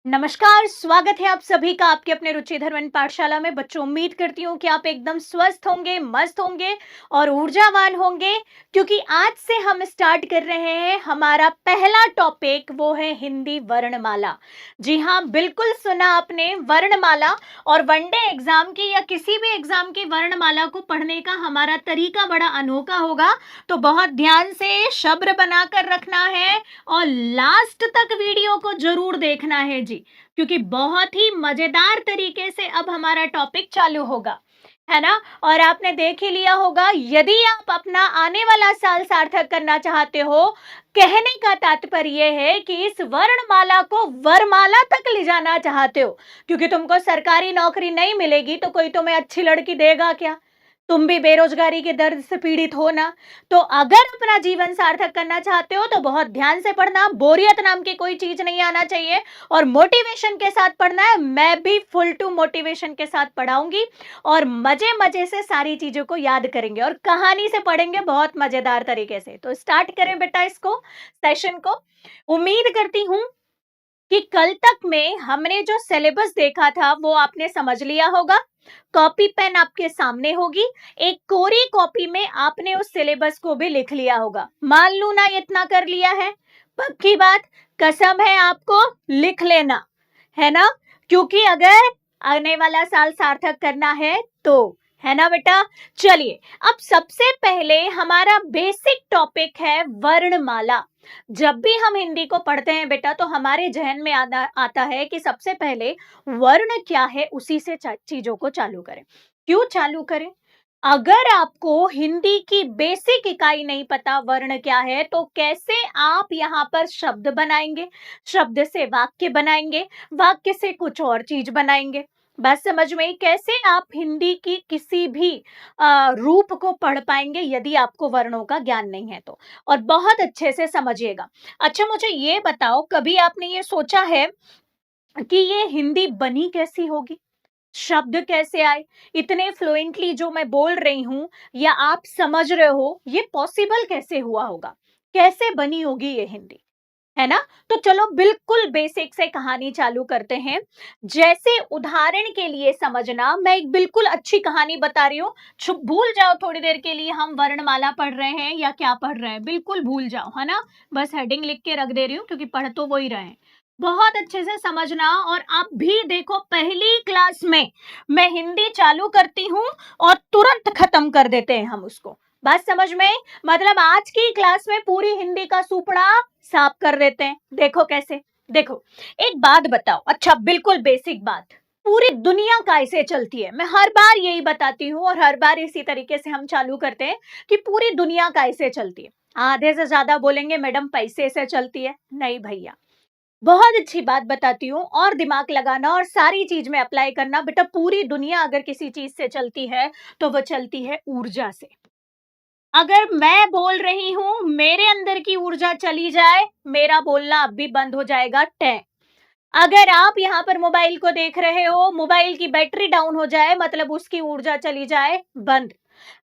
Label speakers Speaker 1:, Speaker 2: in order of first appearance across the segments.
Speaker 1: नमस्कार, स्वागत है आप सभी का आपके अपने रुचि धर्मन पाठशाला में। बच्चों, उम्मीद करती हूँ कि आप एकदम स्वस्थ होंगे, मस्त होंगे और ऊर्जावान होंगे, क्योंकि आज से हम स्टार्ट कर रहे हैं हमारा पहला टॉपिक, वो है हिंदी वर्णमाला। जी हाँ, बिल्कुल सुना आपने, वर्णमाला। और वनडे एग्जाम की या किसी भी एग्जाम की वर्णमाला को पढ़ने का हमारा तरीका बड़ा अनोखा होगा, तो बहुत ध्यान से शब्द बनाकर रखना है और लास्ट तक वीडियो को जरूर देखना है जी, क्योंकि बहुत ही मजेदार तरीके से अब हमारा टॉपिक चालू होगा, है ना। और आपने देख ही लिया होगा, यदि आप अपना आने वाला साल सार्थक करना चाहते हो, कहने का तात्पर्य है कि इस वर्णमाला को वरमाला तक ले जाना चाहते हो, क्योंकि तुमको सरकारी नौकरी नहीं मिलेगी तो कोई तुम्हें अच्छी लड़की देगा क्या। तुम भी बेरोजगारी के दर्द से पीड़ित हो ना। तो अगर अपना जीवन सार्थक करना चाहते हो तो बहुत ध्यान से पढ़ना, बोरियत नाम की कोई चीज नहीं आना चाहिए और मोटिवेशन के साथ पढ़ना है। मैं भी फुल टू मोटिवेशन के साथ पढ़ाऊंगी और मजे मजे से सारी चीजों को याद करेंगे और कहानी से पढ़ेंगे बहुत मजेदार तरीके से। तो स्टार्ट करें बेटा इसको, सेशन को। उम्मीद करती हूं कि कल तक में हमने जो सिलेबस देखा था वो आपने समझ लिया होगा। कॉपी पेन आपके सामने होगी, एक कोरी कॉपी में आपने उस सिलेबस को भी लिख लिया होगा। मान लू ना इतना कर लिया है, पक्की बात, कसम है आपको, लिख लेना, है ना। क्योंकि अगर आने वाला साल सार्थक करना है ना बेटा। चलिए, अब सबसे पहले हमारा बेसिक टॉपिक है वर्णमाला। जब भी हम हिंदी को पढ़ते हैं बेटा, तो हमारे जहन में आता है कि सबसे पहले वर्ण क्या है, उसी से चीजों को चालू करें। क्यों चालू करें? अगर आपको हिंदी की बेसिक इकाई नहीं पता वर्ण क्या है, तो कैसे आप यहाँ पर शब्द बनाएंगे, शब्द से वाक्य बनाएंगे, वाक्य से कुछ और चीज बनाएंगे। बस समझ में, कैसे आप हिंदी की किसी भी रूप को पढ़ पाएंगे यदि आपको वर्णों का ज्ञान नहीं है तो। और बहुत अच्छे से समझिएगा। अच्छा, मुझे ये बताओ, कभी आपने ये सोचा है कि ये हिंदी बनी कैसी होगी, शब्द कैसे आए, इतने फ्लुएंटली जो मैं बोल रही हूं या आप समझ रहे हो, ये पॉसिबल कैसे हुआ होगा, कैसे बनी होगी ये हिंदी, है ना। तो चलो बिल्कुल बेसिक से कहानी चालू करते हैं। जैसे उदाहरण के लिए समझना, मैं एक बिल्कुल अच्छी कहानी बता रही हूँ, भूल जाओ थोड़ी देर के लिए हम वर्णमाला पढ़ रहे हैं या क्या पढ़ रहे हैं, बिल्कुल भूल जाओ, है ना। बस हेडिंग लिख के रख दे रही हूँ, क्योंकि पढ़ तो वो ही रहे हैं। बहुत अच्छे से समझना। और आप भी देखो, पहली क्लास में मैं हिंदी चालू करती हूँ और तुरंत खत्म कर देते हैं हम उसको। बात समझ में? मतलब आज की क्लास में पूरी हिंदी का सुपड़ा साफ कर देते हैं। देखो कैसे, देखो, एक बात बताओ, अच्छा बिल्कुल बेसिक बात, पूरी दुनिया कैसे चलती है, मैं हर बार यही बताती हूँ और हर बार इसी तरीके से हम चालू करते हैं कि पूरी दुनिया कैसे चलती है। आधे से ज्यादा बोलेंगे मैडम पैसे से चलती है, नहीं भैया, बहुत अच्छी बात बताती हूँ। और दिमाग लगाना और सारी चीज में अप्लाई करना बेटा। पूरी दुनिया अगर किसी चीज से चलती है तो वो चलती है ऊर्जा से। अगर मैं बोल रही हूं, मेरे अंदर की ऊर्जा चली जाए, मेरा बोलना अब भी बंद हो जाएगा, टै। अगर आप यहाँ पर मोबाइल को देख रहे हो, मोबाइल की बैटरी डाउन हो जाए, मतलब उसकी ऊर्जा चली जाए, बंद।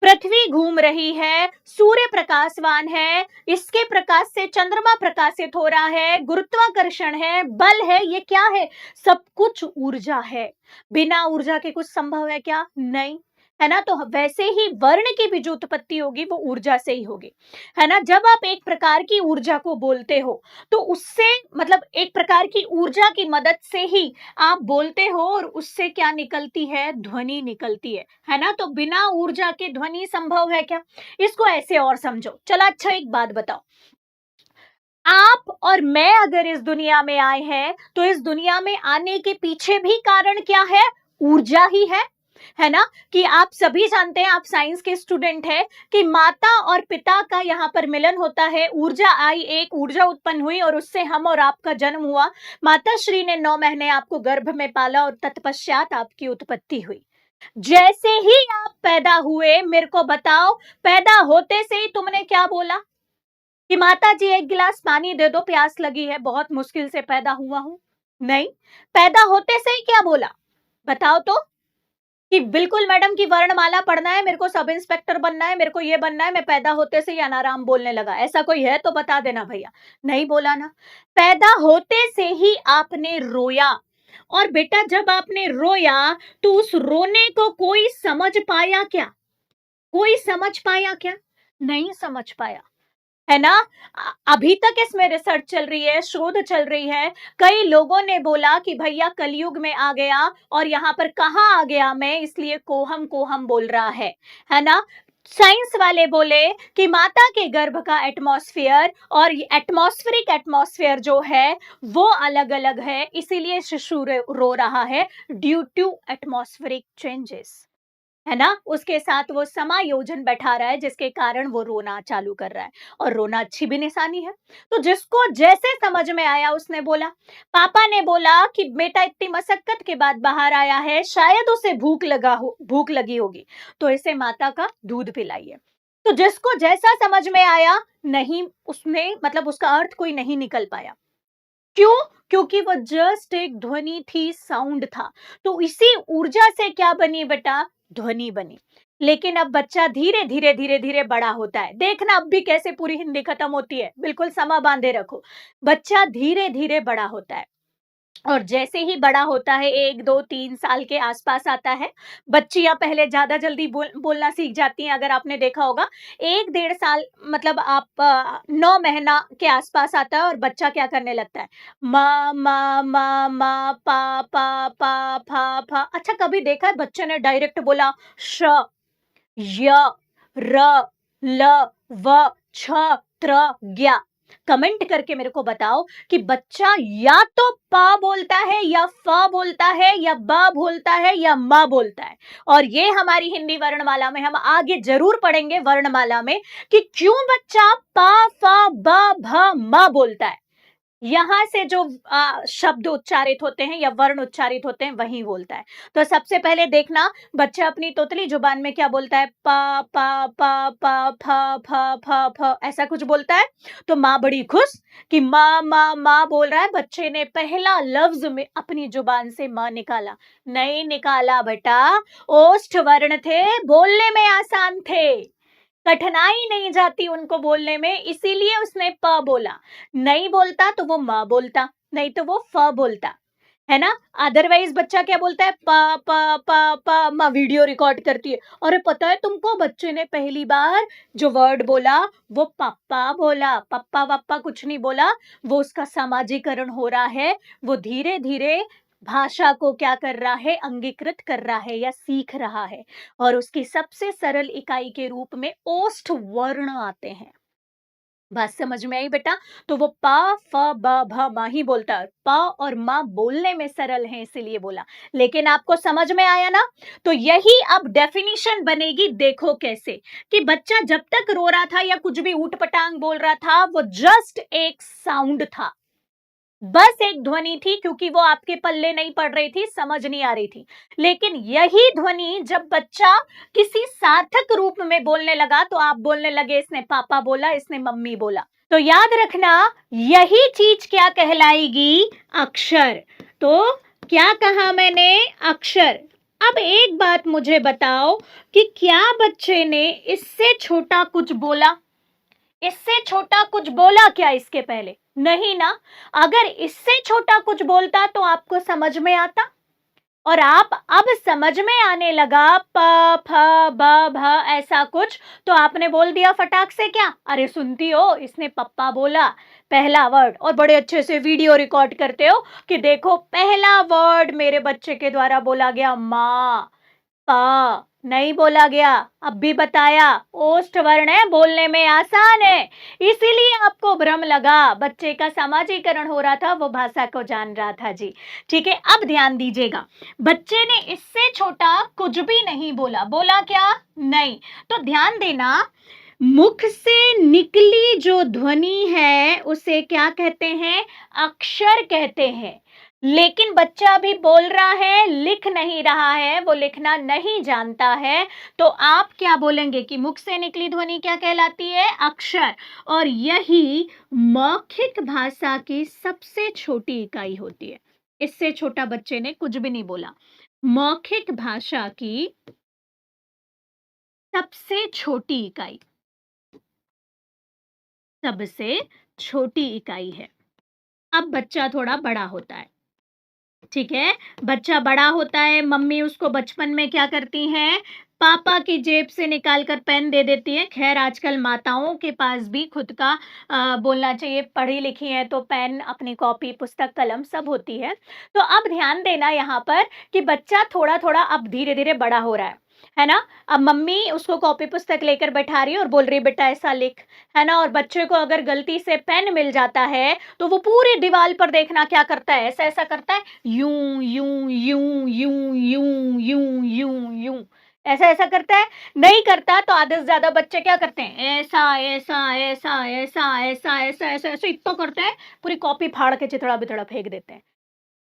Speaker 1: पृथ्वी घूम रही है, सूर्य प्रकाशवान है, इसके प्रकाश से चंद्रमा प्रकाशित हो रहा है, गुरुत्वाकर्षण है, बल है, ये क्या है? सब कुछ ऊर्जा है। बिना ऊर्जा के कुछ संभव है क्या? नहीं, है ना। तो वैसे ही वर्ण की भी जो उत्पत्ति होगी वो ऊर्जा से ही होगी, है ना। जब आप एक प्रकार की ऊर्जा को बोलते हो तो उससे, मतलब एक प्रकार की ऊर्जा की मदद से ही आप बोलते हो और उससे क्या निकलती है? ध्वनि निकलती है ना। तो बिना ऊर्जा के ध्वनि संभव है क्या? इसको ऐसे और समझो। चलो अच्छा, एक बात बताओ, आप और मैं अगर इस दुनिया में आए हैं तो इस दुनिया में आने के पीछे भी कारण क्या है? ऊर्जा ही है ना। कि आप सभी जानते हैं, आप साइंस के स्टूडेंट हैं, कि माता और पिता का यहाँ पर मिलन होता है, ऊर्जा आई, एक ऊर्जा उत्पन्न हुई और उससे हम और आपका जन्म हुआ। माता श्री ने 9 महीने आपको गर्भ में पाला और तत्पश्चात आपकी उत्पत्ति हुई। जैसे ही आप पैदा हुए, मेरे को बताओ, पैदा होते से ही तुमने क्या बोला कि माता जी एक गिलास पानी दे दो, प्यास लगी है, बहुत मुश्किल से पैदा हुआ हूं? नहीं, पैदा होते से ही क्या बोला, बताओ तो। कि बिल्कुल मैडम कि वर्णमाला पढ़ना है, मेरे को सब इंस्पेक्टर बनना है, मेरे को ये बनना है, मैं पैदा होते से ही अनाराम बोलने लगा। ऐसा कोई है तो बता देना भैया। नहीं बोला ना। पैदा होते से ही आपने रोया, और बेटा जब आपने रोया तो उस रोने को कोई समझ पाया क्या? कोई समझ पाया क्या? नहीं समझ पाया, है ना? अभी तक इसमें रिसर्च चल रही है, शोध चल रही है। कई लोगों ने बोला कि भैया कलयुग में आ गया, और यहाँ पर कहाँ आ गया मैं, इसलिए कोहम कोहम बोल रहा है ना? साइंस वाले बोले कि माता के गर्भ का एटमॉस्फेयर और एटमॉस्फेरिक एटमॉस्फेयर जो है वो अलग अलग है, इसीलिए शिशु रो रहा है, ड्यू टू एटमॉस्फेरिक चेंजेस, है ना? उसके साथ वो समायोजन बैठा रहा है, जिसके कारण वो रोना चालू कर रहा है, और रोना अच्छी भी निशानी है। तो जिसको जैसे समझ में आया उसने बोला। पापा ने बोला कि बेटा इतनी मशक्कत के बाद बाहर आया है, शायद उसे भूख लगी होगी, तो इसे माता का दूध पिलाइए। तो जिसको जैसा समझ में आया, नहीं उसने मतलब उसका अर्थ कोई नहीं निकल पाया। क्यों? क्योंकि वो जस्ट एक ध्वनि थी, साउंड था। तो इसी ऊर्जा से क्या बनी बेटा? ध्वनि बनी। लेकिन अब बच्चा धीरे धीरे धीरे धीरे बड़ा होता है। देखना अब भी कैसे पूरी हिंदी खत्म होती है, बिल्कुल समा बांधे रखो। बच्चा धीरे धीरे बड़ा होता है, और जैसे ही बड़ा होता है, 1, 2, 3 साल के आसपास आता है। बच्चियां पहले ज्यादा जल्दी बोलना सीख जाती हैं, अगर आपने देखा होगा। 1, 1.5 साल मतलब आप 9 महीना के आसपास आता है, और बच्चा क्या करने लगता है? मा मा मा मा पा पा पा फा फा। अच्छा, कभी देखा है बच्चे ने डायरेक्ट बोला श, य, र, ल, व, छ, त्र, ज्ञ? कमेंट करके मेरे को बताओ कि बच्चा या तो पा बोलता है, या फ बोलता है, या ब बोलता है, या म बोलता है। और ये हमारी हिंदी वर्णमाला में हम आगे जरूर पढ़ेंगे, वर्णमाला में, कि क्यों बच्चा पा फ ब भ म बोलता है। यहां से जो शब्द उच्चारित होते हैं या वर्ण उच्चारित होते हैं, वही बोलता है। तो सबसे पहले देखना, बच्चा अपनी तोतली जुबान में क्या बोलता है? पा पा पा पा फ फ फ फ, ऐसा कुछ बोलता है। तो माँ बड़ी खुश कि माँ माँ माँ बोल रहा है। बच्चे ने पहला लफ्ज में अपनी जुबान से माँ निकाला। नहीं निकाला बेटा, ओष्ठ वर्ण थे, बोलने में आसान थे, कठिनाई नहीं जाती उनको बोलने में, इसीलिए उसने प बोला। नहीं बोलता तो वो म बोलता, नहीं तो वो फ बोलता, है ना? अदरवाइज बच्चा क्या बोलता है? प प प प म। वीडियो रिकॉर्ड करती है, और पता है तुमको, बच्चे ने पहली बार जो वर्ड बोला वो पप्पा बोला। पप्पा वप्पा कुछ नहीं बोला, वो उसका सामाजिकरण हो रहा है। वो धीरे धीरे भाषा को क्या कर रहा है? अंगीकृत कर रहा है या सीख रहा है। और उसकी सबसे सरल इकाई के रूप में ओष्ठ वर्ण आते हैं। बात समझ में आई बेटा? तो वो पा फ ब भ म ही बोलता है। प और म बोलने में सरल है, इसीलिए बोला। लेकिन आपको समझ में आया ना? तो यही अब डेफिनेशन बनेगी। देखो कैसे कि बच्चा जब तक रो रहा था या कुछ भी ऊट पटांग बोल रहा था, वो जस्ट एक साउंड था, बस एक ध्वनि थी, क्योंकि वो आपके पल्ले नहीं पड़ रही थी, समझ नहीं आ रही थी। लेकिन यही ध्वनि जब बच्चा किसी सार्थक रूप में बोलने लगा, तो आप बोलने लगे इसने पापा बोला, इसने मम्मी बोला। तो याद रखना, यही चीज क्या कहलाएगी? अक्षर। तो क्या कहा मैंने? अक्षर। अब एक बात मुझे बताओ कि क्या बच्चे ने इससे छोटा कुछ बोला? इससे छोटा कुछ बोला क्या इसके पहले? नहीं ना। अगर इससे छोटा कुछ बोलता तो आपको समझ में आता, और आप अब समझ में आने लगा प फ ब भ ऐसा कुछ, तो आपने बोल दिया फटाक से क्या? अरे सुनती हो, इसने पप्पा बोला पहला वर्ड, और बड़े अच्छे से वीडियो रिकॉर्ड करते हो कि देखो पहला वर्ड मेरे बच्चे के द्वारा बोला गया माँ। पा नहीं बोला गया, अब भी बताया, ओष्ठ वर्ण है, बोलने में आसान है, इसीलिए आपको भ्रम लगा। बच्चे का सामाजिकरण हो रहा था, वो भाषा को जान रहा था जी। ठीक है, अब ध्यान दीजिएगा, बच्चे ने इससे छोटा कुछ भी नहीं बोला। बोला क्या? नहीं। तो ध्यान देना, मुख से निकली जो ध्वनि है उसे क्या कहते हैं? अक्षर कहते हैं। लेकिन बच्चा अभी बोल रहा है, लिख नहीं रहा है, वो लिखना नहीं जानता है। तो आप क्या बोलेंगे कि मुख से निकली ध्वनि क्या कहलाती है? अक्षर। और यही मौखिक भाषा की सबसे छोटी इकाई होती है। इससे छोटा बच्चे ने कुछ भी नहीं बोला। मौखिक भाषा की सबसे छोटी इकाई, सबसे छोटी इकाई है। अब बच्चा थोड़ा बड़ा होता है, ठीक है? बच्चा बड़ा होता है, मम्मी उसको बचपन में क्या करती हैं, पापा की जेब से निकाल कर पेन दे देती हैं। ख़ैर आजकल माताओं के पास भी खुद का बोलना चाहिए, पढ़ी लिखी हैं तो पेन, अपनी कॉपी, पुस्तक, कलम सब होती है। तो अब ध्यान देना यहाँ पर कि बच्चा थोड़ा-थोड़ा अब धीरे-धीरे बड़ा हो रहा है ना? अब मम्मी उसको कॉपी पुस्तक लेकर बैठा रही है और बोल रही है बेटा ऐसा लिख, है ना? और बच्चे को अगर गलती से पेन मिल जाता है, तो वो पूरी दीवार पर देखना क्या करता है, ऐसा-ऐसा करता है, यूं यूं यूं यूं यूं यूं यूं यूं, ऐसा ऐसा करता है। नहीं करता तो आधे से ज्यादा बच्चे क्या करते हैं, ऐसा ऐसा ऐसा ऐसा ऐसा ऐसा ऐसा ऐसा इतना करते हैं, पूरी कॉपी फाड़ के चिथड़ा बिथड़ा फेंक देते हैं,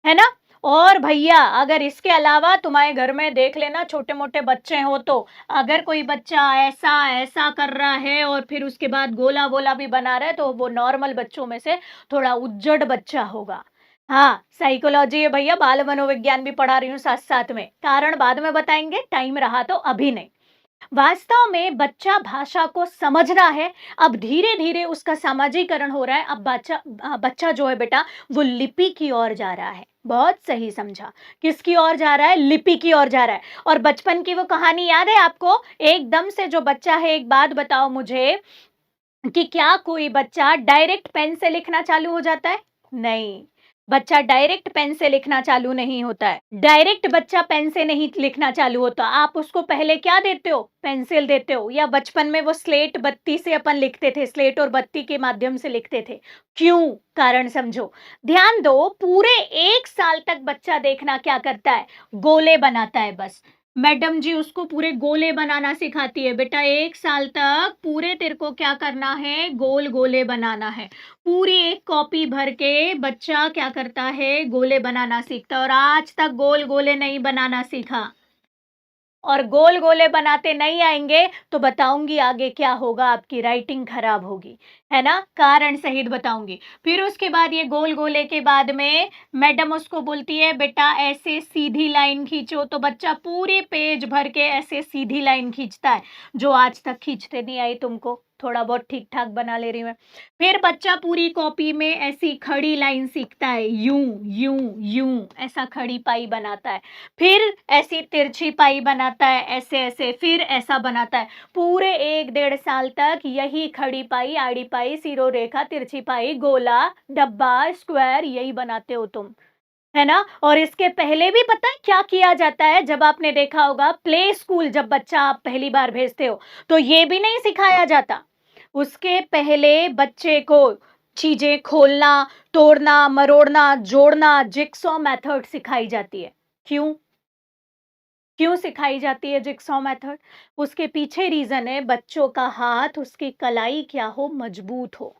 Speaker 1: है ना? और भैया अगर इसके अलावा तुम्हारे घर में देख लेना, छोटे मोटे बच्चे हो तो अगर कोई बच्चा ऐसा ऐसा कर रहा है और फिर उसके बाद गोला गोला भी बना रहा है, तो वो नॉर्मल बच्चों में से थोड़ा उज्जड़ बच्चा होगा। हाँ, साइकोलॉजी है भैया, बाल मनोविज्ञान भी पढ़ा रही हूँ साथ साथ में, कारण बाद में बताएंगे, टाइम रहा तो अभी नहीं। वास्तव में बच्चा भाषा को समझ रहा है, अब धीरे-धीरे उसका सामाजिकरण हो रहा है। अब बच्चा जो है बेटा, वो लिपि की ओर जा रहा है। बहुत सही समझा। किसकी ओर जा रहा है? लिपि की ओर जा रहा है। और बचपन की वो कहानी याद है आपको? एकदम से जो बच्चा है, एक बात बताओ मुझे कि क्या कोई बच्चा डायरेक्ट पेन से लिखना चालू हो जाता है? नहीं, बच्चा डायरेक्ट पेन से लिखना चालू नहीं होता है। डायरेक्ट बच्चा पेन से नहीं लिखना चालू होता। आप उसको पहले क्या देते हो? पेंसिल देते हो, या बचपन में वो स्लेट बत्ती से अपन लिखते थे, स्लेट और बत्ती के माध्यम से लिखते थे। क्यों? कारण समझो। ध्यान दो, पूरे 1 साल तक बच्चा देखना क्या करता है? गोले बनाता है बस। मैडम जी उसको पूरे गोले बनाना सिखाती है, बेटा 1 साल तक पूरे तेरे को क्या करना है, गोल गोले बनाना है। पूरी एक कॉपी भर के बच्चा क्या करता है, गोले बनाना सीखता है, और आज तक गोल गोले नहीं बनाना सीखा और गोल गोले बनाते नहीं आएंगे तो बताऊंगी आगे क्या होगा, आपकी राइटिंग खराब होगी, है ना? कारण सहित बताऊंगी। फिर उसके बाद ये गोल गोले के बाद में मैडम उसको बोलती है बेटा ऐसे सीधी लाइन खींचो, तो बच्चा पूरे पेज भर के ऐसे सीधी लाइन खींचता है, जो आज तक खींचते नहीं आई तुमको, थोड़ा बहुत ठीक ठाक बना ले रही हूँ मैं। फिर बच्चा पूरी कॉपी में ऐसी खड़ी लाइन सीखता है, यूं यूं यूं, ऐसा खड़ी पाई बनाता है। फिर ऐसी तिरछी पाई बनाता है, ऐसे ऐसे, फिर ऐसा बनाता है। पूरे 1 डेढ़ साल तक यही खड़ी पाई, आड़ी पाई, सिरो रेखा, तिरछी पाई, गोला, डब्बा, स्क्वायर, यही बनाते हो तुम, है ना? और इसके पहले भी पता है क्या किया जाता है? जब आपने देखा होगा प्ले स्कूल, जब बच्चा आप पहली बार भेजते हो, तो ये भी नहीं सिखाया जाता। उसके पहले बच्चे को चीजें खोलना, तोड़ना, मरोड़ना, जोड़ना, जिगसॉ मेथड सिखाई जाती है। क्यों? क्यों सिखाई जाती है जिगसॉ मेथड? उसके पीछे रीजन है, बच्चों का हाथ, उसकी कलाई क्या हो, मजबूत हो,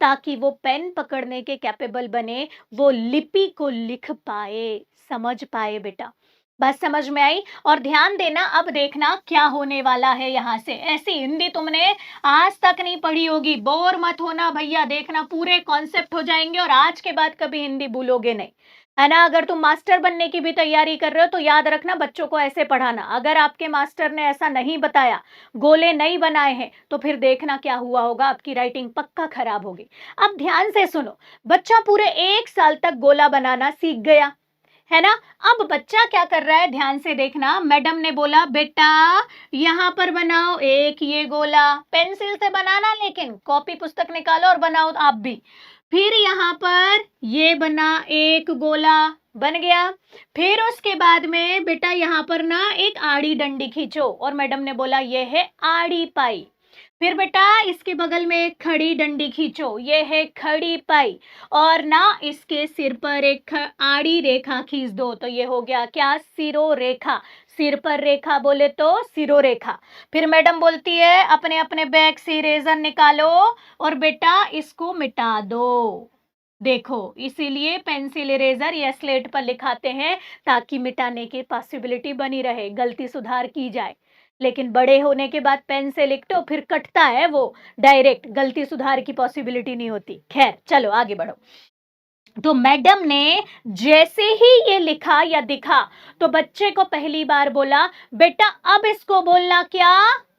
Speaker 1: ताकि वो पेन पकड़ने के कैपेबल बने, वो लिपि को लिख पाए, समझ पाए बेटा। बात समझ में आई? और ध्यान देना, अब देखना क्या होने वाला है यहाँ से। ऐसी हिंदी तुमने आज तक नहीं पढ़ी होगी, बोर मत होना भैया, देखना पूरे कॉन्सेप्ट हो जाएंगे और आज के बाद कभी हिंदी भूलोगे नहीं, है ना? अगर तुम मास्टर बनने की भी तैयारी कर रहे हो तो याद रखना, बच्चों को ऐसे पढ़ाना। अगर आपके मास्टर ने ऐसा नहीं बताया, गोले नहीं बनाए हैं, तो फिर देखना क्या हुआ होगा, आपकी राइटिंग पक्का खराब होगी। अब ध्यान से सुनो, बच्चा पूरे 1 साल तक गोला बनाना सीख गया, है ना? अब बच्चा क्या कर रहा है, ध्यान से देखना। मैडम ने बोला बेटा यहाँ पर बनाओ एक ये गोला, पेंसिल से बनाना, लेकिन कॉपी पुस्तक निकालो और बनाओ आप भी। फिर यहाँ पर ये बना एक गोला, बन गया। फिर उसके बाद में बेटा यहाँ पर ना एक आड़ी डंडी खींचो, और मैडम ने बोला ये है आड़ी पाई। फिर बेटा इसके बगल में एक खड़ी डंडी खींचो, ये है खड़ी पाई, और ना इसके सिर पर एक आड़ी रेखा खींच दो, तो ये हो गया क्या, सिरो रेखा। सिर पर रेखा बोले तो सिरो रेखा। फिर मैडम बोलती है अपने अपने बैग से इरेजर निकालो और बेटा इसको मिटा दो। देखो, इसीलिए पेंसिल इरेजर या स्लेट पर लिखाते हैं, ताकि मिटाने की पॉसिबिलिटी बनी रहे, गलती सुधार की जाए। लेकिन बड़े होने के बाद पेन से लिखते हो, फिर कटता है वो डायरेक्ट, गलती सुधार की पॉसिबिलिटी नहीं होती। खैर चलो आगे बढ़ो। तो मैडम ने जैसे ही ये लिखा या दिखा तो बच्चे को पहली बार बोला, बेटा अब इसको बोलना क्या,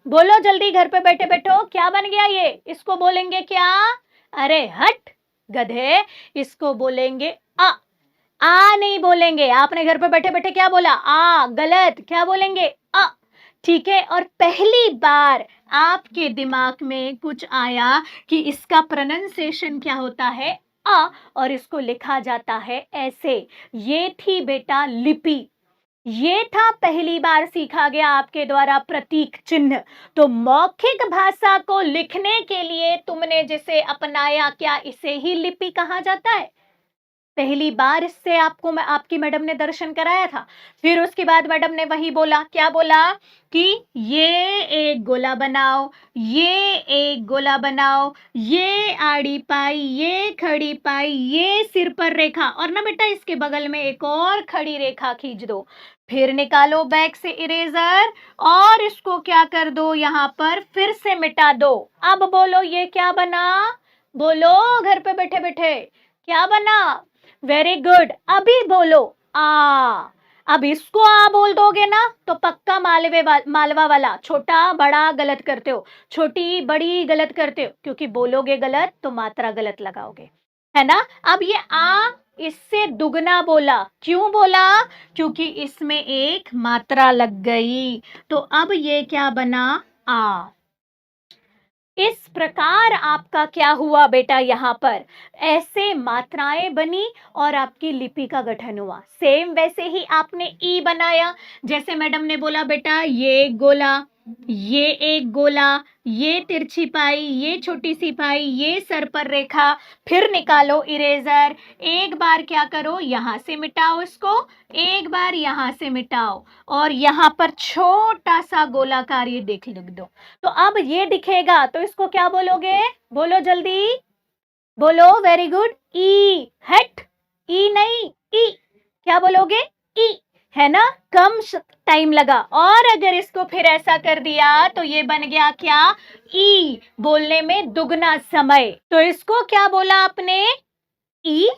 Speaker 1: बोलो जल्दी, घर पे बैठे बैठो, क्या बन गया ये, इसको बोलेंगे क्या, अरे हट गधे, इसको बोलेंगे आ नहीं बोलेंगे, आपने घर पे बैठे बैठे क्या बोला, आ, गलत, क्या बोलेंगे, अ। ठीक है, और पहली बार आपके दिमाग में कुछ आया कि इसका प्रोनाउंसिएशन क्या होता है, अ, और इसको लिखा जाता है ऐसे। ये थी बेटा लिपि, ये था पहली बार सीखा गया आपके द्वारा प्रतीक चिन्ह। तो मौखिक भाषा को लिखने के लिए तुमने जिसे अपनाया, क्या इसे ही लिपि कहा जाता है? पहली बार इससे आपको आपकी मैडम ने दर्शन कराया था। फिर उसके बाद मैडम ने वही बोला, क्या बोला कि ये एक गोला बनाओ, ये एक गोला बनाओ, ये आड़ी पाई, ये खड़ी पाई, ये सिर पर रेखा, और ना बेटा इसके बगल में एक और खड़ी रेखा खींच दो। फिर निकालो बैग से इरेजर और इसको क्या कर दो, यहां पर फिर से मिटा दो। अब बोलो ये क्या बना, बोलो घर पे बैठे बैठे क्या बना, वेरी गुड, अभी बोलो आ। अब इसको आ बोल दोगे ना तो पक्का मालवा वाला, छोटा बड़ा गलत करते हो, छोटी बड़ी गलत करते हो, क्योंकि बोलोगे गलत तो मात्रा गलत लगाओगे, है ना। अब ये आ इससे दुगना बोला, क्यों बोला, क्योंकि इसमें एक मात्रा लग गई। तो अब ये क्या बना, आ। इस प्रकार आपका क्या हुआ बेटा, यहां पर ऐसे मात्राएं बनी और आपकी लिपि का गठन हुआ। सेम वैसे ही आपने ई बनाया, जैसे मैडम ने बोला बेटा ये एक गोला, ये एक गोला, ये तिरछी पाई, ये छोटी सी पाई, ये सर पर रेखा। फिर निकालो इरेजर, एक बार क्या करो यहां से मिटाओ इसको, एक बार यहां से मिटाओ, और यहां पर छोटा सा गोलाकार ये लिख दो। तो अब ये दिखेगा तो इसको क्या बोलोगे, बोलो जल्दी, बोलो, वेरी गुड, ई, हट, ई नहीं, ई, क्या बोलोगे, ई, है ना, कम टाइम लगा। और अगर इसको फिर ऐसा कर दिया तो ये बन गया क्या, ई, बोलने में दुगना समय। तो इसको क्या बोला आपने, ई,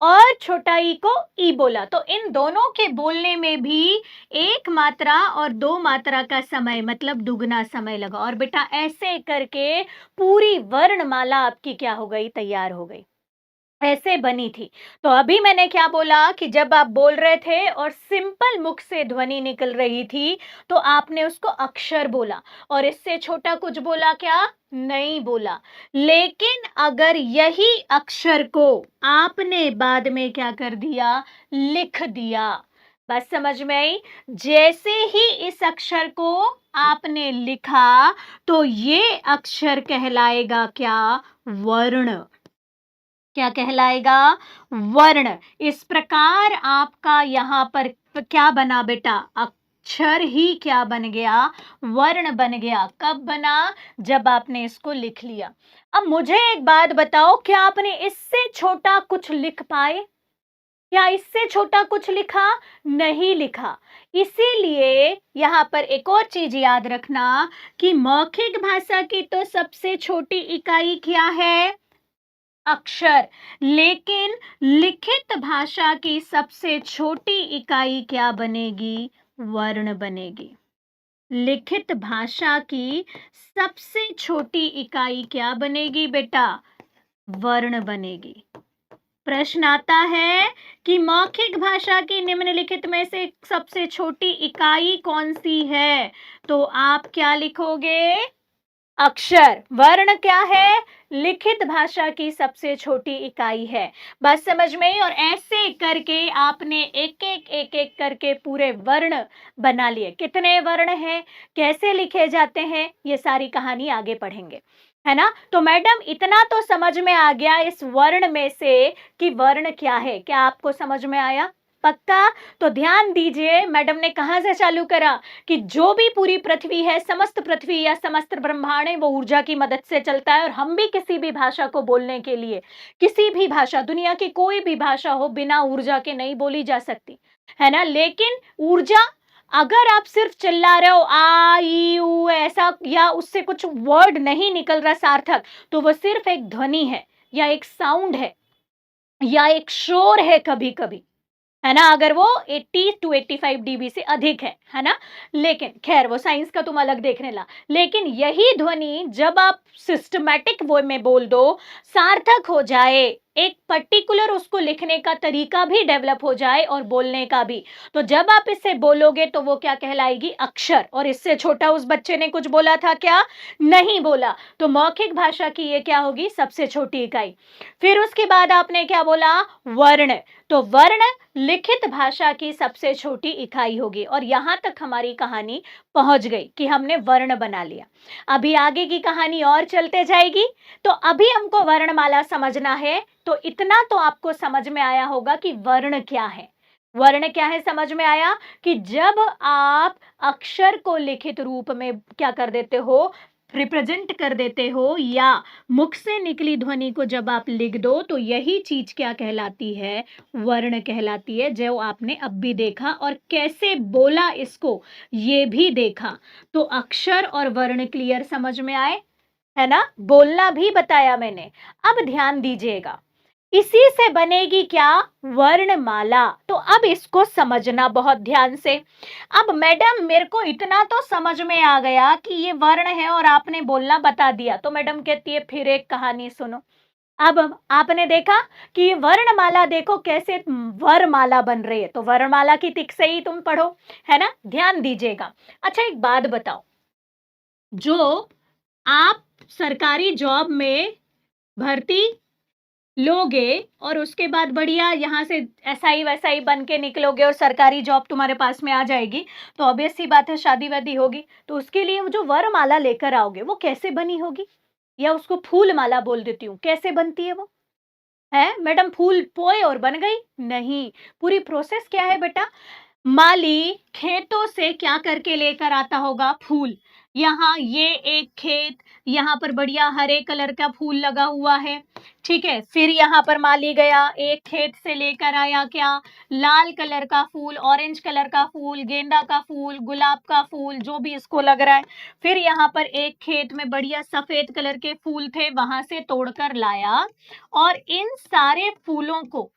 Speaker 1: और छोटा ई को ई बोला। तो इन दोनों के बोलने में भी एक मात्रा और दो मात्रा का समय, मतलब दुगना समय लगा। और बेटा ऐसे करके पूरी वर्णमाला आपकी क्या हो गई, तैयार हो गई, ऐसे बनी थी। तो अभी मैंने क्या बोला कि जब आप बोल रहे थे और सिंपल मुख से ध्वनि निकल रही थी तो आपने उसको अक्षर बोला, और इससे छोटा कुछ बोला क्या, नहीं बोला। लेकिन अगर यही अक्षर को आपने बाद में क्या कर दिया, लिख दिया, बस समझ में आई। जैसे ही इस अक्षर को आपने लिखा तो ये अक्षर कहलाएगा क्या, वर्ण। क्या कहलाएगा, वर्ण। इस प्रकार आपका यहां पर क्या बना बेटा, अक्षर ही क्या बन गया, वर्ण बन गया। कब बना, जब आपने इसको लिख लिया। अब मुझे एक बात बताओ, क्या आपने इससे छोटा कुछ लिख पाए, क्या इससे छोटा कुछ लिखा, नहीं लिखा। इसीलिए यहां पर एक और चीज याद रखना कि मौखिक भाषा की तो सबसे छोटी इकाई क्या है, अक्षर, लेकिन लिखित भाषा की सबसे छोटी इकाई क्या बनेगी, वर्ण बनेगी। लिखित भाषा की सबसे छोटी इकाई क्या बनेगी बेटा, वर्ण बनेगी। प्रश्न आता है कि मौखिक भाषा की निम्नलिखित में से सबसे छोटी इकाई कौन सी है, तो आप क्या लिखोगे, अक्षर। वर्ण क्या है, लिखित भाषा की सबसे छोटी इकाई है। बस समझ में आई। और ऐसे करके आपने एक एक करके पूरे वर्ण बना लिए। कितने वर्ण हैं, कैसे लिखे जाते हैं, ये सारी कहानी आगे पढ़ेंगे, है ना। तो मैडम इतना तो समझ में आ गया इस वर्ण में से कि वर्ण क्या है, क्या आपको समझ में आया, पक्का। तो ध्यान दीजिए, मैडम ने कहां से चालू करा कि जो भी पूरी पृथ्वी है, समस्त पृथ्वी या समस्त ब्रह्मांड है, वो ऊर्जा की मदद से चलता है। और हम भी किसी भी भाषा को बोलने के लिए, किसी भी भाषा, दुनिया की कोई भी भाषा हो, बिना ऊर्जा के नहीं बोली जा सकती, है ना। लेकिन ऊर्जा, अगर आप सिर्फ चिल्ला रहे हो आ ई ऊ ऐसा, या उससे कुछ वर्ड नहीं निकल रहा सार्थक, तो वो सिर्फ एक ध्वनि है या एक साउंड है, या एक शोर है कभी कभी, है ना, अगर वो 80 टू 85 डीबी से अधिक है ना। लेकिन खैर वो साइंस का तुम अलग देखने ला। लेकिन यही ध्वनि जब आप सिस्टमैटिक वे में बोल दो, सार्थक हो जाए, एक पर्टिकुलर उसको लिखने का तरीका भी डेवलप हो जाए और बोलने का भी, तो जब आप इसे बोलोगे तो वो क्या कहलाएगी? अक्षर। और इससे छोटा उस बच्चे ने कुछ बोला था क्या? नहीं बोला। तो मौखिक भाषा की ये क्या होगी? सबसे छोटी इकाई। फिर उसके बाद आपने क्या बोला? वर्ण। तो वर्ण लिखित भाषा की सबसे छोटी इकाई होगी। और यहां तक हमारी कहानी पहुंच गई कि हमने वर्ण बना लिया। अभी आगे की कहानी और चलते जाएगी। तो अभी हमको वर्णमाला समझना है। तो इतना तो आपको समझ में आया होगा कि वर्ण क्या है। वर्ण क्या है समझ में आया कि जब आप अक्षर को लिखित रूप में क्या कर देते हो? रिप्रेजेंट कर देते हो, या मुख से निकली ध्वनि को जब आप लिख दो, तो यही चीज क्या कहलाती है? वर्ण कहलाती है, जो आपने अब भी देखा और कैसे बोला इसको ये भी देखा। तो अक्षर और वर्ण क्लियर समझ में आए, है ना? बोलना भी बताया मैंने। अब ध्यान दीजिएगा, इसी से बनेगी क्या? वर्णमाला। तो अब इसको समझना बहुत ध्यान से। अब मैडम मेरे को इतना तो समझ में आ गया कि ये वर्ण है और आपने बोलना बता दिया, तो मैडम कहती है फिर एक कहानी सुनो। अब आपने देखा कि ये वर्णमाला देखो कैसे वरमाला बन रही है, तो वर्णमाला की तिक से ही तुम पढ़ो, है ना? ध्यान दीजिएगा। अच्छा एक बात बताओ, जो आप सरकारी जॉब में भर्ती लोगे और उसके बाद बढ़िया यहां से एसआई वैसाई बन के निकलोगे और सरकारी जॉब तुम्हारे पास में आ जाएगी, तो ऑब्वियस सी बात है शादी वादी होगी, तो उसके लिए वो जो वरमाला लेकर आओगे वो कैसे बनी होगी? या उसको फूल माला बोल देती हूँ, कैसे बनती है वो? है मैडम फूल पोए और बन गई? नहीं, पूरी प्रोसेस क्या है बेटा? माली खेतों से क्या करके लेकर आता होगा? फूल। यहाँ ये एक खेत, यहाँ पर बढ़िया हरे कलर का फूल लगा हुआ है, ठीक है। फिर यहाँ पर माली गया, एक खेत से लेकर आया क्या? लाल कलर का फूल, ऑरेंज कलर का फूल, गेंदा का फूल, गुलाब का फूल, जो भी इसको लग रहा है। फिर यहाँ पर एक खेत में बढ़िया सफेद कलर के फूल थे, वहां से तोड़कर लाया और इन सारे फूलों को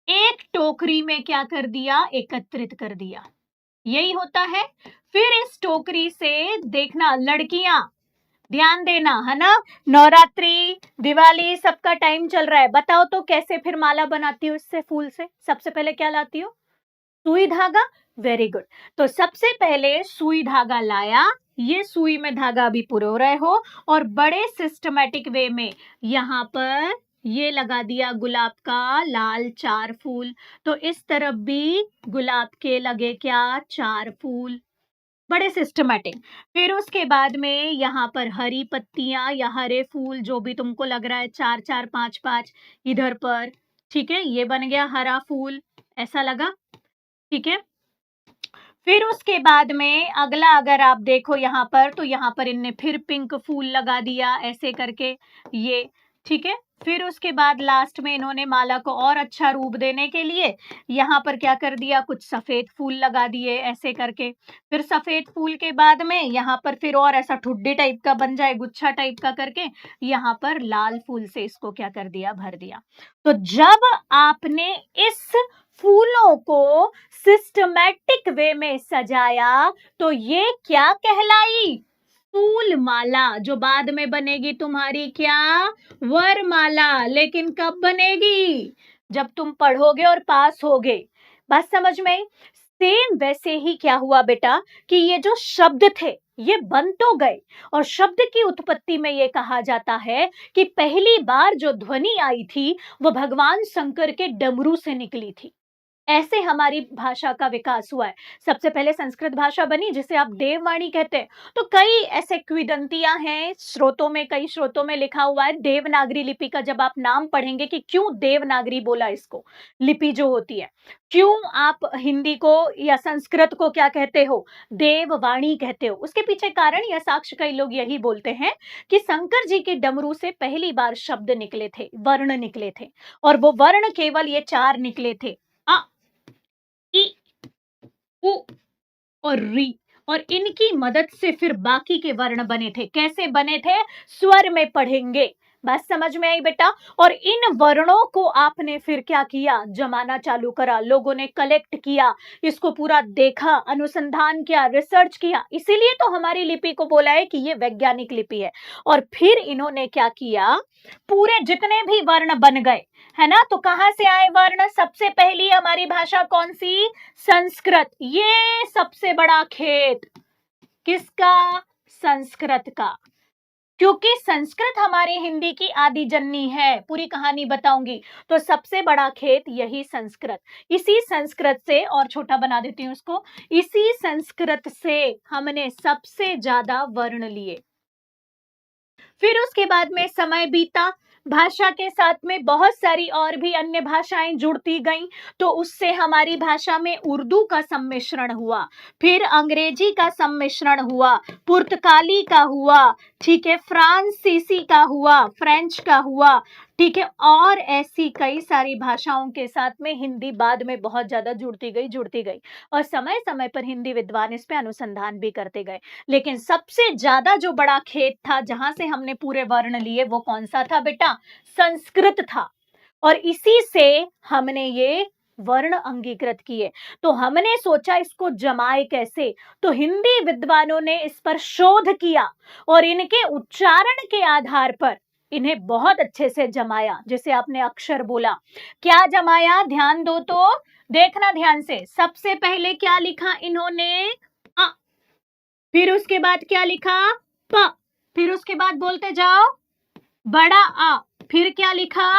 Speaker 1: एक टोकरी में क्या कर दिया? एकत्रित कर दिया। यही होता है। फिर इस टोकरी से देखना लड़कियां, ध्यान देना, है ना? नवरात्रि दिवाली सबका टाइम चल रहा है, बताओ तो कैसे फिर माला बनाती हो इससे? फूल से सबसे पहले क्या लाती हो? सुई धागा। Very good. तो सबसे पहले सुई धागा लाया, ये सुई में धागा अभी पुरो रहे हो, और बड़े सिस्टमैटिक वे में यहां पर ये लगा दिया गुलाब का लाल 4 फूल। तो इस तरफ भी गुलाब के लगे क्या? 4 फूल, बड़े सिस्टमैटिक। फिर उसके बाद में यहाँ पर हरी पत्तियां या हरे फूल जो भी तुमको लग रहा है, 4 4 5 5 इधर पर, ठीक है। ये बन गया हरा फूल, ऐसा लगा, ठीक है। फिर उसके बाद में अगला अगर आप देखो यहाँ पर, तो यहाँ पर इनने फिर पिंक फूल लगा दिया ऐसे करके, ये, ठीक है। फिर उसके बाद लास्ट में इन्होंने माला को और अच्छा रूप देने के लिए यहाँ पर क्या कर दिया? कुछ सफेद फूल लगा दिए ऐसे करके। फिर सफेद फूल के बाद में यहाँ पर फिर और ऐसा ठुड्डे टाइप का बन जाए, गुच्छा टाइप का करके, यहाँ पर लाल फूल से इसको क्या कर दिया? भर दिया। तो जब आपने इस फूलों को सिस्टमैटिक वे में सजाया, तो ये क्या कहलाई? फूल माला, जो बाद में बनेगी तुम्हारी क्या? वरमाला। लेकिन कब बनेगी? जब तुम पढ़ोगे और पास होगे। बात समझ में? सेम वैसे ही क्या हुआ बेटा कि ये जो शब्द थे ये बन तो गए, और शब्द की उत्पत्ति में ये कहा जाता है कि पहली बार जो ध्वनि आई थी वो भगवान शंकर के डमरू से निकली थी। ऐसे हमारी भाषा का विकास हुआ है। सबसे पहले संस्कृत भाषा बनी जिसे आप देववाणी कहते हैं। तो कई ऐसे किंवदंतियां हैं, स्रोतों में, कई स्रोतों में लिखा हुआ है देवनागरी लिपि का। जब आप नाम पढ़ेंगे कि क्यों देवनागरी बोला इसको, लिपि जो होती है, क्यों आप हिंदी को या संस्कृत को क्या कहते हो? देववाणी कहते हो। उसके पीछे कारण या साक्ष्य कई लोग यही बोलते हैं कि शंकर जी के डमरू से पहली बार शब्द निकले थे, वर्ण निकले थे, और वो वर्ण केवल ये 4 निकले थे, अ इ उ और री। और इनकी मदद से फिर बाकी के वर्ण बने थे। कैसे बने थे? स्वर में पढ़ेंगे, बात समझ में आई बेटा? और इन वर्णों को आपने फिर क्या किया? जमाना चालू करा, लोगों ने कलेक्ट किया, इसको पूरा देखा, अनुसंधान किया, रिसर्च किया, इसीलिए तो हमारी लिपि को बोला है कि ये वैज्ञानिक लिपि है। और फिर इन्होंने क्या किया? पूरे जितने भी वर्ण बन गए, है ना, तो कहां से आए वर्ण? सबसे पहली हमारी भाषा कौन सी? संस्कृत। ये सबसे बड़ा खेत किसका? संस्कृत का। क्योंकि संस्कृत हमारी हिंदी की आदि जननी है, पूरी कहानी बताऊंगी। तो सबसे बड़ा खेत यही संस्कृत। इसी संस्कृत से, और छोटा बना देती हूं उसको, इसी संस्कृत से हमने सबसे ज्यादा वर्ण लिए। फिर उसके बाद में समय बीता, भाषा के साथ में बहुत सारी और भी अन्य भाषाएं जुड़ती गईं, तो उससे हमारी भाषा में उर्दू का सम्मिश्रण हुआ, फिर अंग्रेजी का सम्मिश्रण हुआ, पुर्तगाली का हुआ, ठीक है, फ्रांसीसी का हुआ, फ्रेंच का हुआ, ठीक है, और ऐसी कई सारी भाषाओं के साथ में हिंदी बाद में बहुत ज्यादा जुड़ती गई। और समय समय पर हिंदी विद्वान इस पे अनुसंधान भी करते गए। लेकिन सबसे ज्यादा जो बड़ा खेत था जहां से हमने पूरे वर्ण लिए, वो कौन सा था बेटा? संस्कृत था। और इसी से हमने ये वर्ण अंगीकृत किए। तो हमने सोचा इसको जमाए कैसे, तो हिंदी विद्वानों ने इस पर शोध किया और इनके उच्चारण के आधार पर इन्हें बहुत अच्छे से जमाया। जैसे आपने अक्षर बोला, क्या जमाया? ध्यान दो तो, देखना ध्यान से। सबसे पहले क्या लिखा इन्होंने? अ। फिर उसके बाद क्या लिखा? प। फिर उसके बाद बोलते जाओ, बड़ा आ। फिर क्या लिखा?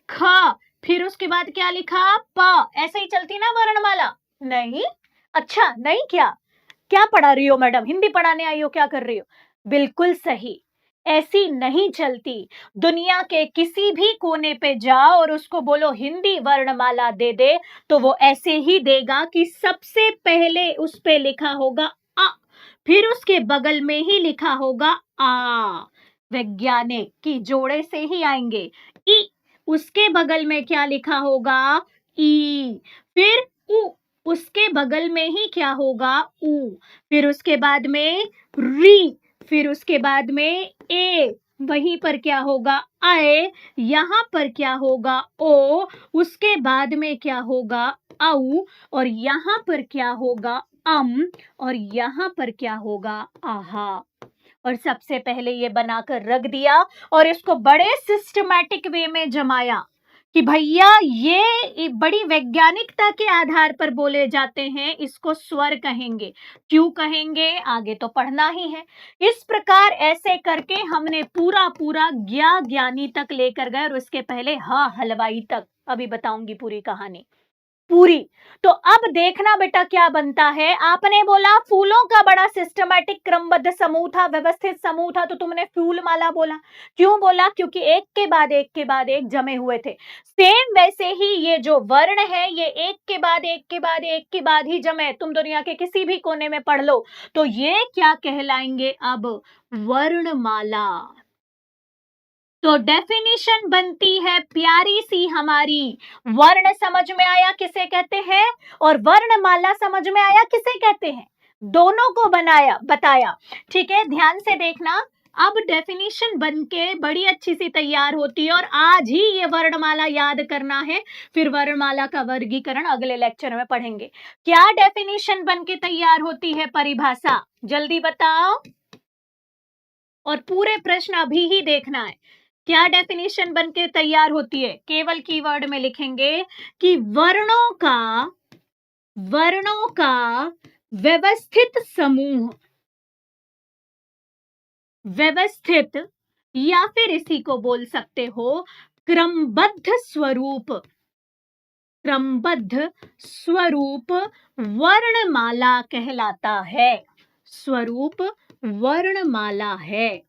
Speaker 1: ख। फिर उसके बाद क्या लिखा? प। ऐसे ही चलती ना वर्णमाला? नहीं? अच्छा, नहीं क्या? क्या पढ़ा रही हो मैडम? हिंदी पढ़ाने आई हो, क्या कर रही हो? बिल्कुल सही, ऐसी नहीं चलती। दुनिया के किसी भी कोने पे जाओ और उसको बोलो हिंदी वर्णमाला दे दे, तो वो ऐसे ही देगा कि सबसे पहले उस पे लिखा होगा अ, फिर उसके बगल में ही लिखा होगा आ। वैज्ञानिक की जोड़े से ही आएंगे। ई, उसके बगल में क्या लिखा होगा? ई। फिर उ, उसके बगल में ही क्या होगा? उ। फिर उसके बाद में री। फिर उसके बाद में ए। वहीं पर क्या होगा? आए। यहां पर क्या होगा? ओ। उसके बाद में क्या होगा? औ। और यहां पर क्या होगा? और यहां पर क्या होगा? आहा। और सबसे पहले ये बनाकर रख दिया और इसको बड़े सिस्टमैटिक वे में जमाया कि भैया ये बड़ी वैज्ञानिकता के आधार पर बोले जाते हैं, इसको स्वर कहेंगे। क्यों कहेंगे? आगे तो पढ़ना ही है। इस प्रकार ऐसे करके हमने पूरा पूरा ज्ञानी तक लेकर गए और उसके पहले हलवाई तक। अभी बताऊंगी पूरी कहानी पूरी। तो अब देखना बेटा क्या बनता है। आपने बोला फूलों का बड़ा सिस्टमैटिक क्रमबद्ध समूह था, व्यवस्थित समूह था, तो तुमने फूल माला बोला। क्यों बोला? क्योंकि एक के बाद एक के बाद एक जमे हुए थे। सेम वैसे ही ये जो वर्ण है, ये एक के बाद एक के बाद एक के बाद ही जमे। तुम दुनिया के किसी भी कोने में पढ़ लो, तो ये क्या कहलाएंगे? अब वर्णमाला। तो डेफिनेशन बनती है प्यारी सी हमारी। वर्ण समझ में आया किसे कहते हैं, और वर्णमाला समझ में आया किसे कहते हैं? दोनों को बताया। ठीक है, ध्यान से देखना। अब डेफिनेशन बनके बड़ी अच्छी सी तैयार होती है और आज ही ये वर्णमाला याद करना है। फिर वर्णमाला का वर्गीकरण अगले लेक्चर में पढ़ेंगे। क्या डेफिनेशन बनके तैयार होती है? परिभाषा। जल्दी बताओ, और पूरे प्रश्न अभी ही देखना है। क्या डेफिनेशन बनके तैयार होती है? केवल कीवर्ड में लिखेंगे कि वर्णों का व्यवस्थित समूह, व्यवस्थित, या फिर इसी को बोल सकते हो क्रमबद्ध स्वरूप। क्रमबद्ध स्वरूप वर्णमाला कहलाता है। स्वरूप वर्णमाला है।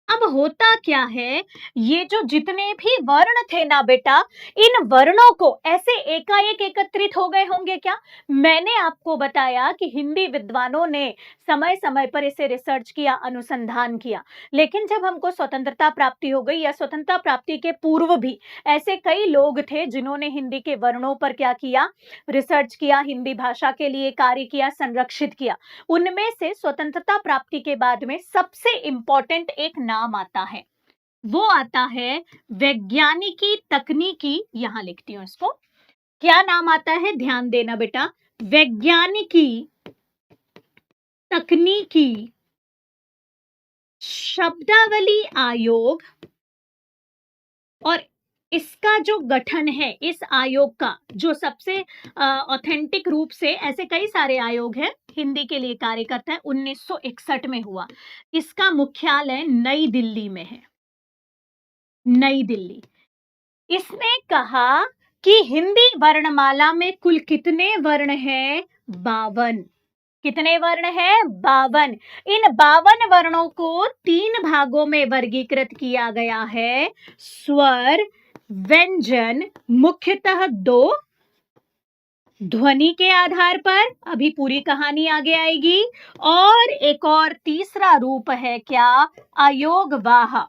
Speaker 1: अब होता क्या है, ये जो जितने भी वर्ण थे ना बेटा, इन वर्णों को ऐसे एकाएक एकत्रित हो गए होंगे क्या? मैंने आपको बताया कि हिंदी विद्वानों ने समय समय पर इसे रिसर्च किया, अनुसंधान किया। लेकिन जब हमको स्वतंत्रता प्राप्ति हो गई, या स्वतंत्रता प्राप्ति के पूर्व भी ऐसे कई लोग थे जिन्होंने हिंदी के वर्णों पर क्या किया? रिसर्च किया, हिंदी भाषा के लिए कार्य किया, संरक्षित किया। उनमें से स्वतंत्रता प्राप्ति के बाद में सबसे इंपॉर्टेंट एक नाम आता है। वो आता है वैज्ञानिकी तकनीकी, यहां लिखती हूं इसको, क्या नाम आता है, ध्यान देना बेटा, वैज्ञानिकी तकनीकी शब्दावली आयोग। और इसका जो गठन है, इस आयोग का जो सबसे ऑथेंटिक रूप से, ऐसे कई सारे आयोग हैं, हिंदी के लिए कार्य करता है, 1961 में हुआ। इसका मुख्यालय नई दिल्ली में है, नई दिल्ली। इसने कहा कि हिंदी वर्णमाला में कुल कितने वर्ण हैं, 52। कितने वर्ण हैं, 52। इन 52 वर्णों को 3 भागों में वर्गीकृत किया गया है, स्वर, व्यंजन, मुख्यतः 2, ध्वनि के आधार पर, अभी पूरी कहानी आगे आएगी, और एक और तीसरा रूप है क्या, अयोगवाह,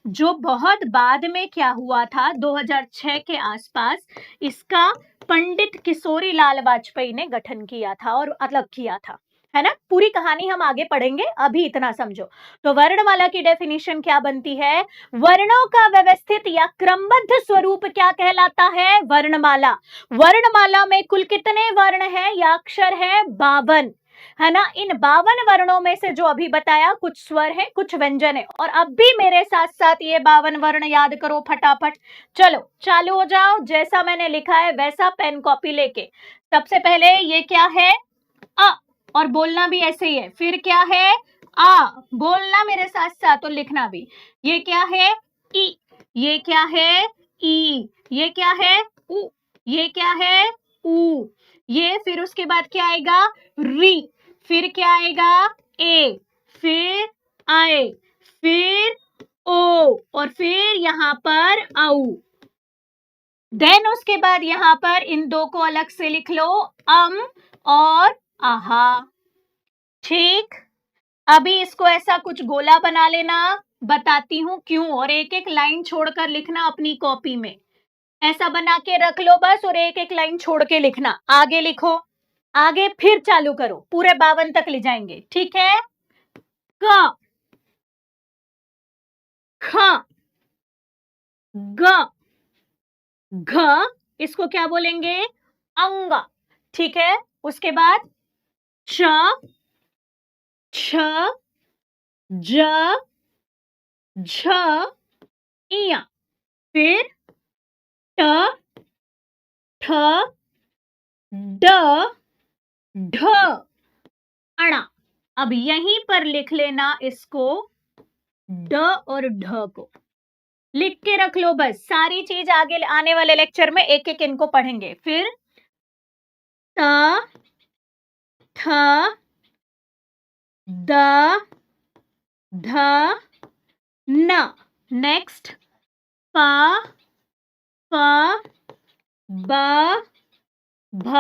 Speaker 1: जो बहुत बाद में क्या हुआ था, 2006 के आसपास इसका पंडित किशोरी लाल वाजपेयी ने गठन किया था और अलग किया था, है ना। पूरी कहानी हम आगे पढ़ेंगे, अभी इतना समझो। तो वर्णमाला की डेफिनेशन क्या बनती है, वर्णों का व्यवस्थित या क्रमबद्ध स्वरूप क्या कहलाता है, वर्णमाला। वर्णमाला में कुल कितने वर्ण हैं या अक्षर है, 52, है ना। इन 52 वर्णों में से जो अभी बताया, कुछ स्वर है, कुछ व्यंजन है। और अब भी मेरे साथ साथ ये 52 वर्ण याद करो फटाफट। चलो चालू हो जाओ, जैसा मैंने लिखा है वैसा पेन कॉपी लेके। सबसे पहले ये क्या है, अ, और बोलना भी ऐसे ही है। फिर क्या है, आ, बोलना मेरे साथ साथ और लिखना भी। ये क्या है, ई। ये क्या है, ई। ये क्या है, उ। ये क्या है, उ। ये फिर उसके बाद क्या आएगा, री। फिर क्या आएगा, ए। फिर आए, फिर ओ, और फिर यहां पर औ। देन उसके बाद यहां पर इन दो को अलग से लिख लो, और आहा। ठीक, अभी इसको ऐसा कुछ गोला बना लेना, बताती हूं क्यों, और एक एक लाइन छोड़कर लिखना अपनी कॉपी में। ऐसा बना के रख लो बस, और एक एक लाइन छोड़ के लिखना। आगे लिखो, आगे फिर चालू करो, पूरे 52 तक ले जाएंगे, ठीक है। क, ख, ग, घ, इसको क्या बोलेंगे, अंग, ठीक है। उसके बाद च, छ, ज, झ, इया। फिर ट, ठ, ड, ढ, अणा। अब यहीं पर लिख लेना इसको, ड और ढ को लिख के रख लो बस। सारी चीज आगे आने वाले लेक्चर में एक एक इनको पढ़ेंगे। फिर त, थ, द, ध, न। नेक्स्ट प, फ, ब, भ,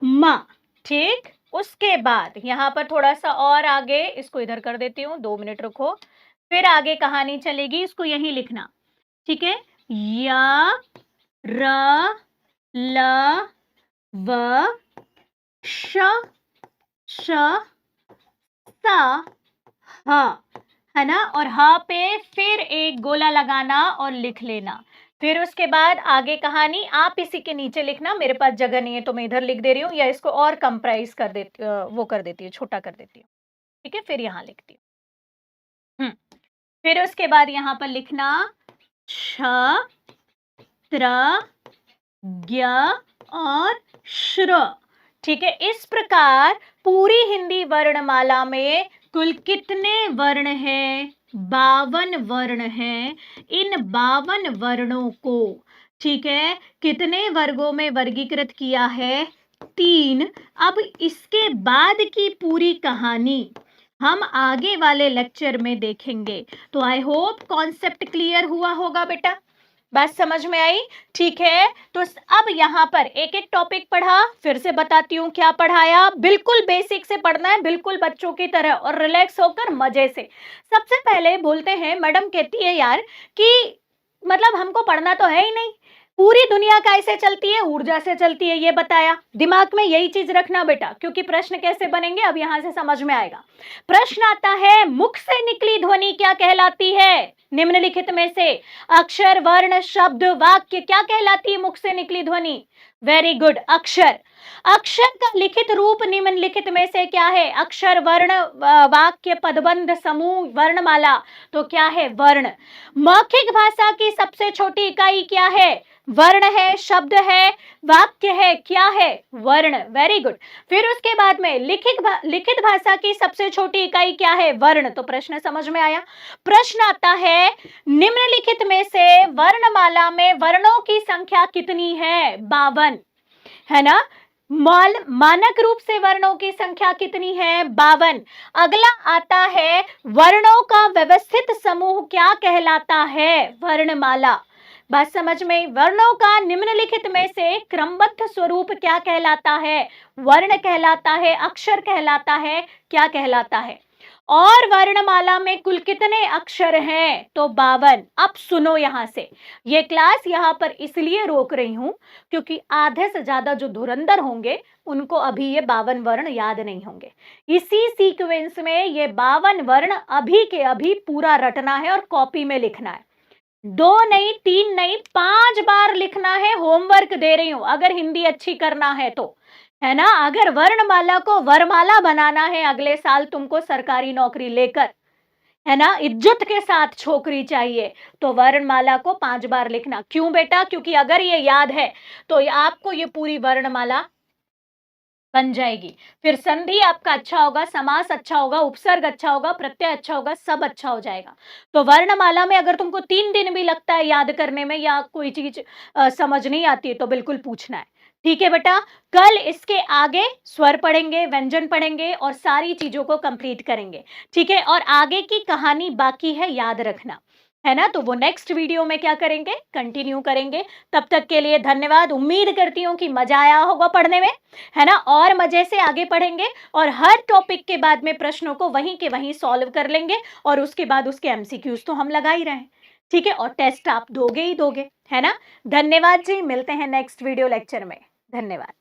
Speaker 1: म। ठीक, उसके बाद यहां पर थोड़ा सा और आगे, इसको इधर कर देती हूँ, 2 मिनट रुको, फिर आगे कहानी चलेगी, इसको यहीं लिखना, ठीक है। य, र, ल, व, श, श, स, ह, है ना। और ह पे फिर एक गोला लगाना और लिख लेना। फिर उसके बाद आगे कहानी आप इसी के नीचे लिखना, मेरे पास जगह नहीं है तो मैं इधर लिख दे रही हूँ, या इसको और कंप्राइज कर देती, वो कर देती हूँ, छोटा कर देती हूँ, ठीक है। फिर यहाँ लिखती हूँ। फिर उसके बाद यहाँ पर लिखना छ, त्र, ज्ञ और श्र, ठीक है। इस प्रकार पूरी हिंदी वर्णमाला में कुल कितने वर्ण हैं, 52 वर्ण हैं। इन 52 वर्णों को, ठीक है, कितने वर्गों में वर्गीकृत किया है, 3। अब इसके बाद की पूरी कहानी हम आगे वाले लेक्चर में देखेंगे। तो आई होप कॉन्सेप्ट क्लियर हुआ होगा बेटा, बात समझ में आई, ठीक है। तो अब यहाँ पर एक एक टॉपिक पढ़ा, फिर से बताती हूँ क्या पढ़ाया। बिल्कुल बेसिक से पढ़ना है, बिल्कुल बच्चों की तरह, और रिलैक्स होकर मजे से। सबसे पहले बोलते हैं, मैडम कहती है यार कि मतलब हमको पढ़ना तो है ही नहीं, पूरी दुनिया कैसे चलती है? ऊर्जा से चलती है, ये बताया। दिमाग में यही चीज रखना बेटा, क्योंकि प्रश्न कैसे बनेंगे अब यहां से समझ में आएगा। प्रश्न आता है, मुख से निकली ध्वनि क्या कहलाती है? निम्नलिखित में से अक्षर, वर्ण, शब्द, वाक्य क्या कहलाती है मुख से निकली ध्वनि? वेरी गुड, अक्षर। अक्षर का लिखित रूप निम्नलिखित में से क्या है? अक्षर, वर्ण, वाक्य, पदबंध, समूह, वर्णमाला। तो क्या है? वर्ण। मौखिक भाषा की सबसे छोटी इकाई क्या है? वर्ण है, शब्द है, वाक्य है, क्या है? वर्ण। Very good. फिर उसके बाद में लिखित भाषा की सबसे छोटी इकाई क्या है? वर्ण। तो प्रश्न समझ में आया। प्रश्न आता है, निम्नलिखित में से वर्णमाला में वर्णों की संख्या कितनी है? 52, है ना। मानक रूप से वर्णों की संख्या कितनी है? 52। अगला आता है, वर्णों का व्यवस्थित समूह क्या कहलाता है? वर्णमाला। बात समझ में? वर्णों का निम्नलिखित में से क्रमबद्ध स्वरूप क्या कहलाता है? वर्ण कहलाता है, अक्षर कहलाता है, क्या कहलाता है? और वर्णमाला में कुल कितने अक्षर हैं? तो 52। अब सुनो यहां से, ये क्लास यहां पर इसलिए रोक रही हूं क्योंकि आधे से ज्यादा जो धुरंधर होंगे उनको अभी ये 52 वर्ण याद नहीं होंगे। इसी सीक्वेंस में ये 52 वर्ण अभी के अभी पूरा रटना है और कॉपी में लिखना है। 2 नहीं, 3 नहीं, 5 बार लिखना है। होमवर्क दे रही हूं, अगर हिंदी अच्छी करना है तो, है ना। अगर वर्णमाला को वरमाला बनाना है अगले साल तुमको सरकारी नौकरी लेकर, है ना, इज्जत के साथ छोकरी चाहिए, तो वर्णमाला को 5 बार लिखना। क्यों बेटा? क्योंकि अगर ये याद है तो आपको ये पूरी वर्णमाला बन जाएगी। फिर संधि आपका अच्छा होगा, समास अच्छा होगा, उपसर्ग अच्छा होगा, प्रत्यय अच्छा होगा, सब अच्छा हो जाएगा। तो वर्णमाला में अगर तुमको 3 दिन भी लगता है याद करने में या कोई चीज समझ नहीं आती है तो बिल्कुल पूछना है। ठीक है बेटा। कल इसके आगे स्वर पढ़ेंगे, व्यंजन पढ़ेंगे और सारी चीजों को कंप्लीट करेंगे। ठीक है। और आगे की कहानी बाकी है, याद रखना, है ना। तो वो नेक्स्ट वीडियो में क्या करेंगे? कंटिन्यू करेंगे। तब तक के लिए धन्यवाद। उम्मीद करती हूँ कि मजा आया होगा पढ़ने में, है ना। और मजे से आगे पढ़ेंगे और हर टॉपिक के बाद में प्रश्नों को वहीं के वहीं सॉल्व कर लेंगे और उसके बाद उसके एमसीक्यूज तो हम लगा ही रहे हैं। ठीक है। और टेस्ट आप दोगे ही दोगे, है ना। धन्यवाद जी, मिलते हैं नेक्स्ट वीडियो लेक्चर में। धन्यवाद।